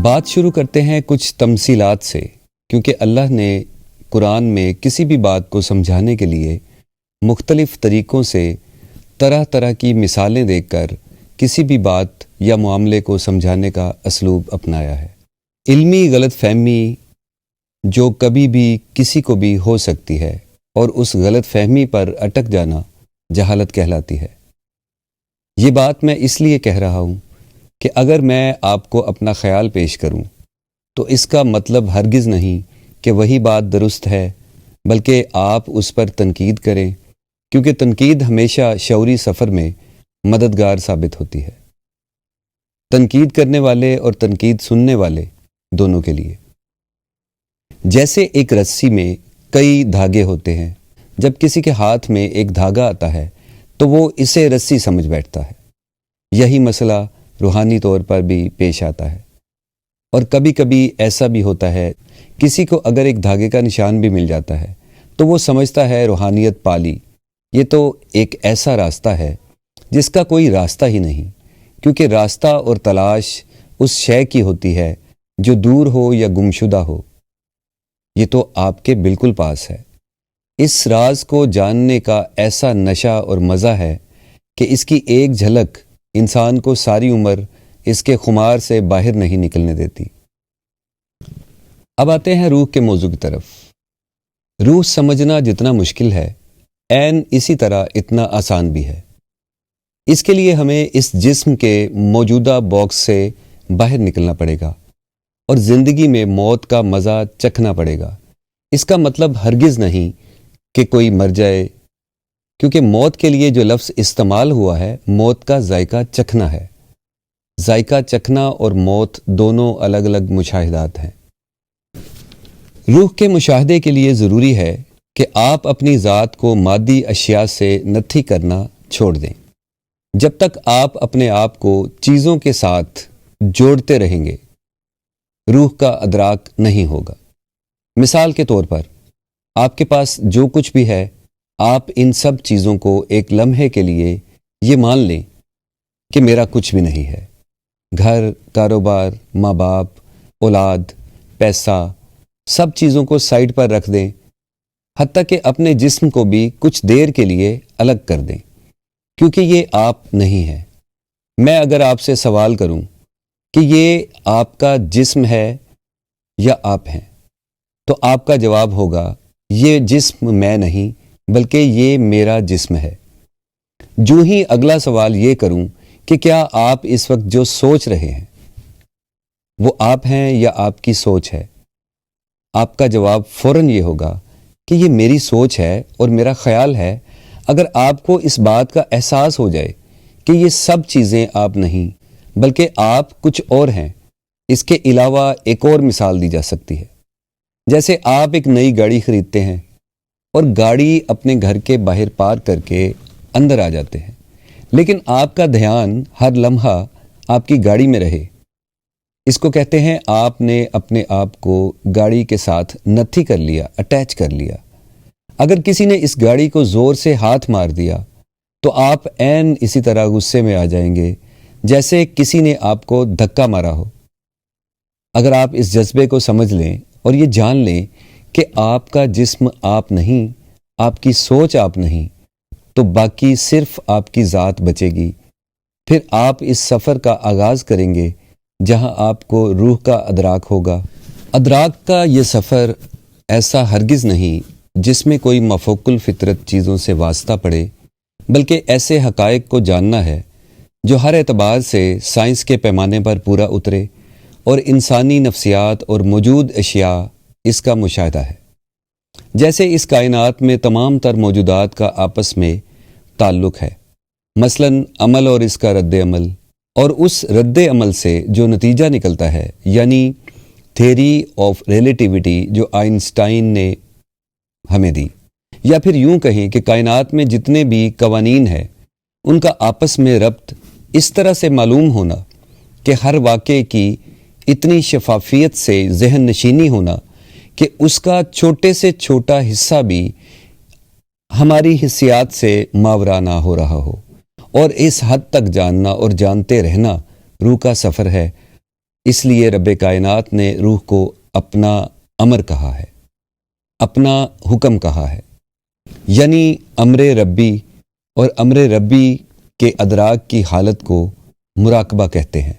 بات شروع کرتے ہیں کچھ تمثیلات سے، کیونکہ اللہ نے قرآن میں کسی بھی بات کو سمجھانے کے لیے مختلف طریقوں سے طرح طرح کی مثالیں دے کر کسی بھی بات یا معاملے کو سمجھانے کا اسلوب اپنایا ہے۔ علمی غلط فہمی جو کبھی بھی کسی کو بھی ہو سکتی ہے اور اس غلط فہمی پر اٹک جانا جہالت کہلاتی ہے۔ یہ بات میں اس لیے کہہ رہا ہوں کہ اگر میں آپ کو اپنا خیال پیش کروں تو اس کا مطلب ہرگز نہیں کہ وہی بات درست ہے، بلکہ آپ اس پر تنقید کریں، کیونکہ تنقید ہمیشہ شعوری سفر میں مددگار ثابت ہوتی ہے، تنقید کرنے والے اور تنقید سننے والے دونوں کے لیے۔ جیسے ایک رسی میں کئی دھاگے ہوتے ہیں، جب کسی کے ہاتھ میں ایک دھاگا آتا ہے تو وہ اسے رسی سمجھ بیٹھتا ہے۔ یہی مسئلہ روحانی طور پر بھی پیش آتا ہے، اور کبھی کبھی ایسا بھی ہوتا ہے کسی کو اگر ایک دھاگے کا نشان بھی مل جاتا ہے تو وہ سمجھتا ہے روحانیت پالی، یہ تو ایک ایسا راستہ ہے جس کا کوئی راستہ ہی نہیں، کیونکہ راستہ اور تلاش اس شے کی ہوتی ہے جو دور ہو یا گمشدہ ہو، یہ تو آپ کے بالکل پاس ہے۔ اس راز کو جاننے کا ایسا نشہ اور مزہ ہے کہ اس کی ایک جھلک انسان کو ساری عمر اس کے خمار سے باہر نہیں نکلنے دیتی۔ اب آتے ہیں روح کے موضوع کی طرف۔ روح سمجھنا جتنا مشکل ہے، عین اسی طرح اتنا آسان بھی ہے۔ اس کے لیے ہمیں اس جسم کے موجودہ باکس سے باہر نکلنا پڑے گا اور زندگی میں موت کا مزہ چکھنا پڑے گا۔ اس کا مطلب ہرگز نہیں کہ کوئی مر جائے، کیونکہ موت کے لیے جو لفظ استعمال ہوا ہے، موت کا ذائقہ چکھنا ہے۔ ذائقہ چکھنا اور موت دونوں الگ الگ مشاہدات ہیں۔ روح کے مشاہدے کے لیے ضروری ہے کہ آپ اپنی ذات کو مادی اشیاء سے نتھی کرنا چھوڑ دیں۔ جب تک آپ اپنے آپ کو چیزوں کے ساتھ جوڑتے رہیں گے، روح کا ادراک نہیں ہوگا۔ مثال کے طور پر، آپ کے پاس جو کچھ بھی ہے، آپ ان سب چیزوں کو ایک لمحے کے لیے یہ مان لیں کہ میرا کچھ بھی نہیں ہے۔ گھر، کاروبار، ماں باپ، اولاد، پیسہ، سب چیزوں کو سائڈ پر رکھ دیں، حتیٰ کہ اپنے جسم کو بھی کچھ دیر کے لیے الگ کر دیں، کیونکہ یہ آپ نہیں ہے۔ میں اگر آپ سے سوال کروں کہ یہ آپ کا جسم ہے یا آپ ہیں، تو آپ کا جواب ہوگا یہ جسم میں نہیں بلکہ یہ میرا جسم ہے۔ جو ہی اگلا سوال یہ کروں کہ کیا آپ اس وقت جو سوچ رہے ہیں وہ آپ ہیں یا آپ کی سوچ ہے، آپ کا جواب فوراً یہ ہوگا کہ یہ میری سوچ ہے اور میرا خیال ہے۔ اگر آپ کو اس بات کا احساس ہو جائے کہ یہ سب چیزیں آپ نہیں بلکہ آپ کچھ اور ہیں، اس کے علاوہ ایک اور مثال دی جا سکتی ہے۔ جیسے آپ ایک نئی گاڑی خریدتے ہیں اور گاڑی اپنے گھر کے باہر پارک کر کے اندر آ جاتے ہیں، لیکن آپ کا دھیان ہر لمحہ آپ کی گاڑی میں رہے۔ اس کو کہتے ہیں آپ نے اپنے آپ کو گاڑی کے ساتھ نتھی کر لیا، اٹیچ کر لیا۔ اگر کسی نے اس گاڑی کو زور سے ہاتھ مار دیا تو آپ عین اسی طرح غصے میں آ جائیں گے جیسے کسی نے آپ کو دھکا مارا ہو۔ اگر آپ اس جذبے کو سمجھ لیں اور یہ جان لیں کہ آپ کا جسم آپ نہیں، آپ کی سوچ آپ نہیں، تو باقی صرف آپ کی ذات بچے گی۔ پھر آپ اس سفر کا آغاز کریں گے جہاں آپ کو روح کا ادراک ہوگا۔ ادراک کا یہ سفر ایسا ہرگز نہیں جس میں کوئی مافوق الفطرت چیزوں سے واسطہ پڑے، بلکہ ایسے حقائق کو جاننا ہے جو ہر اعتبار سے سائنس کے پیمانے پر پورا اترے اور انسانی نفسیات اور موجود اشیاء اس کا مشاہدہ ہے۔ جیسے اس کائنات میں تمام تر موجودات کا آپس میں تعلق ہے، مثلا عمل اور اس کا رد عمل، اور اس رد عمل سے جو نتیجہ نکلتا ہے، یعنی تھیوری آف ریلیٹیوٹی جو آئنسٹائن نے ہمیں دی، یا پھر یوں کہیں کہ کائنات میں جتنے بھی قوانین ہیں ان کا آپس میں ربط اس طرح سے معلوم ہونا کہ ہر واقعے کی اتنی شفافیت سے ذہن نشینی ہونا کہ اس کا چھوٹے سے چھوٹا حصہ بھی ہماری حسیات سے ماورا نہ ہو رہا ہو، اور اس حد تک جاننا اور جانتے رہنا روح کا سفر ہے، اس لیے رب کائنات نے روح کو اپنا امر کہا ہے، اپنا حکم کہا ہے، یعنی امر ربی، اور امر ربی کے ادراک کی حالت کو مراقبہ کہتے ہیں،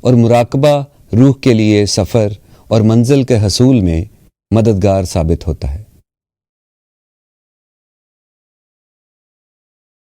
اور مراقبہ روح کے لیے سفر اور منزل کے حصول میں مددگار ثابت ہوتا ہے۔